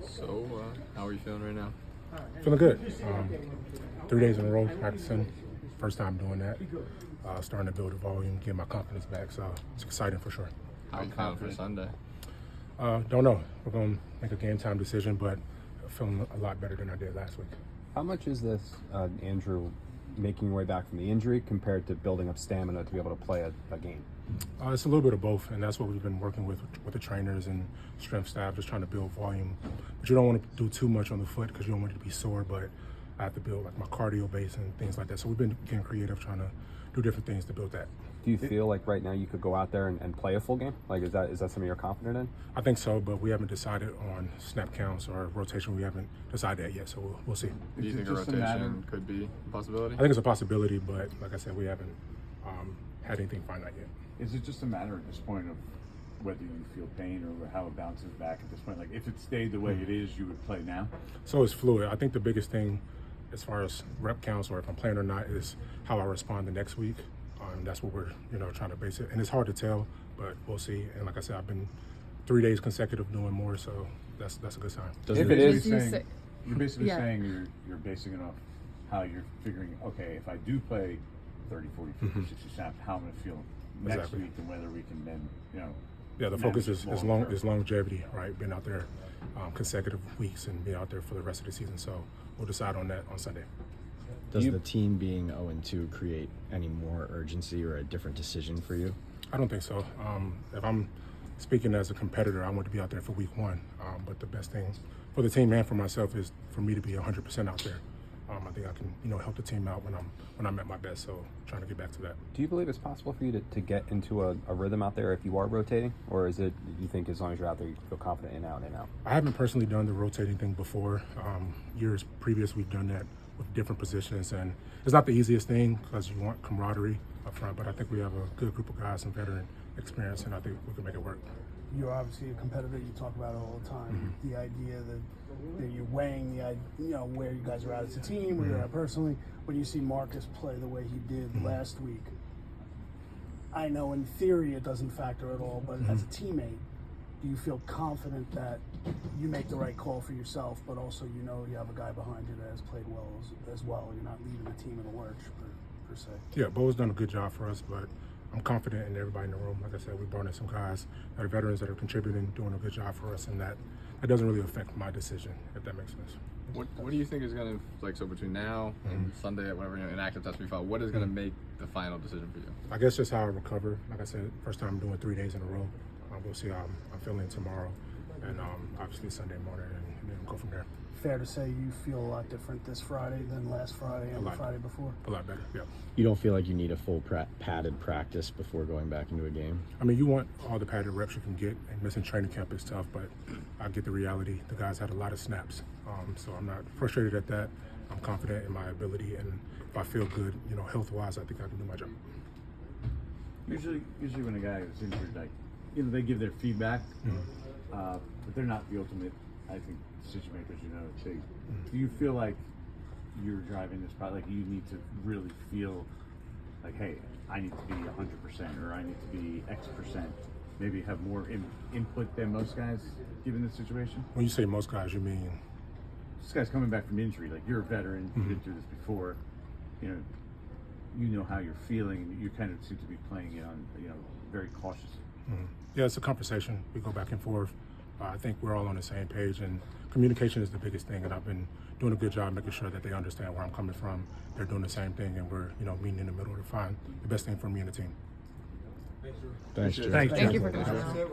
So, how are you feeling right now? Feeling good. 3 days in a row practicing. First time doing that. Starting to build a volume, get my confidence back. So it's exciting for sure. How are you feeling for Sunday? Don't know. We're going to make a game time decision, but feeling a lot better than I did last week. How much is this, Andrew, making your way back from the injury compared to building up stamina to be able to play a game? It's a little bit of both, and that's what we've been working with the trainers and strength staff, just trying to build volume. But you don't want to do too much on the foot because you don't want it to be sore, but I have to build like my cardio base and things like that. So we've been getting creative, trying to do different things to build that. Do you feel like right now you could go out there and play a full game? Like, is that something you're confident in? I think so, but we haven't decided on snap counts or rotation. We haven't decided that yet, so we'll see. Do you think a rotation could be a possibility? I think it's a possibility, but like I said, we haven't had anything finite yet. Is it just a matter at this point of whether you feel pain or how it bounces back at this point? Like, if it stayed the way it is, you would play now? So it's fluid. I think the biggest thing as far as rep counts or if I'm playing or not is how I respond the next week. That's what we're trying to base it. And it's hard to tell, but we'll see. And like I said, I've been 3 days consecutive doing more, so that's a good sign. If it is, You're basically saying you're basing it off how you're figuring, okay, if I do play 30, 40, 50, 60 snaps, how I'm going to feel next Exactly. week and whether we can then, Yeah, the focus manage is long term. longevity, right? Being out there consecutive weeks and being out there for the rest of the season. So we'll decide on that on Sunday. Does the team being 0-2 create any more urgency or a different decision for you? I don't think so. If I'm speaking as a competitor, I want to be out there for week one. But the best thing for the team and for myself is for me to be 100% out there. I think I can, help the team out when I'm at my best. So trying to get back to that. do you believe it's possible for you to get into a rhythm out there if you are rotating? Or is it, you think as long as you're out there, you feel confident in out and out? I haven't personally done the rotating thing before. Years previous, we've done that with different positions, and it's not the easiest thing because you want camaraderie up front. But I think we have a good group of guys, some veteran experience, and I think we can make it work. You're obviously a competitor. You talk about it all the time. The idea that you're weighing where you guys are at as a team, where you're at personally. When you see Marcus play the way he did last week, I know in theory it doesn't factor at all, but as a teammate, do you feel confident that you make the right call for yourself, but also you have a guy behind you that has played well as well? You're not leaving the team in a lurch per se. Yeah, Bo's done a good job for us, but I'm confident in everybody in the room. Like I said, we brought in some guys that are veterans that are contributing, doing a good job for us, and that doesn't really affect my decision, if that makes sense. What do you think is going to, so between now and Sunday, whatever, an active test we filed, what is going to make the final decision for you? I guess just how I recover. Like I said, first time doing 3 days in a row. We'll see how I'm feeling tomorrow, and obviously Sunday morning, and then go from there. Fair to say you feel a lot different this Friday than last Friday and the Friday before? A lot better, yeah. You don't feel like you need a full padded practice before going back into a game? I mean, you want all the padded reps you can get, and missing training camp is tough, but I get the reality. The guys had a lot of snaps, so I'm not frustrated at that. I'm confident in my ability, and if I feel good, health-wise, I think I can do my job. Usually when a guy is injured, like, they give their feedback, but they're not the ultimate, I think, decision makers, Do you feel like you're driving this part, like you need to really feel like, hey, I need to be 100% or I need to be X percent, maybe have more input than most guys given this situation? When you say most guys, you mean? This guy's coming back from injury, like you're a veteran, you've been through this before, you know how you're feeling, and you kind of seem to be playing it on, very cautious. Yeah, it's a conversation. We go back and forth. I think we're all on the same page, and communication is the biggest thing. And I've been doing a good job making sure that they understand where I'm coming from. They're doing the same thing, and we're meeting in the middle to find the best thing for me and the team. Thanks, Joe. Thank you for coming.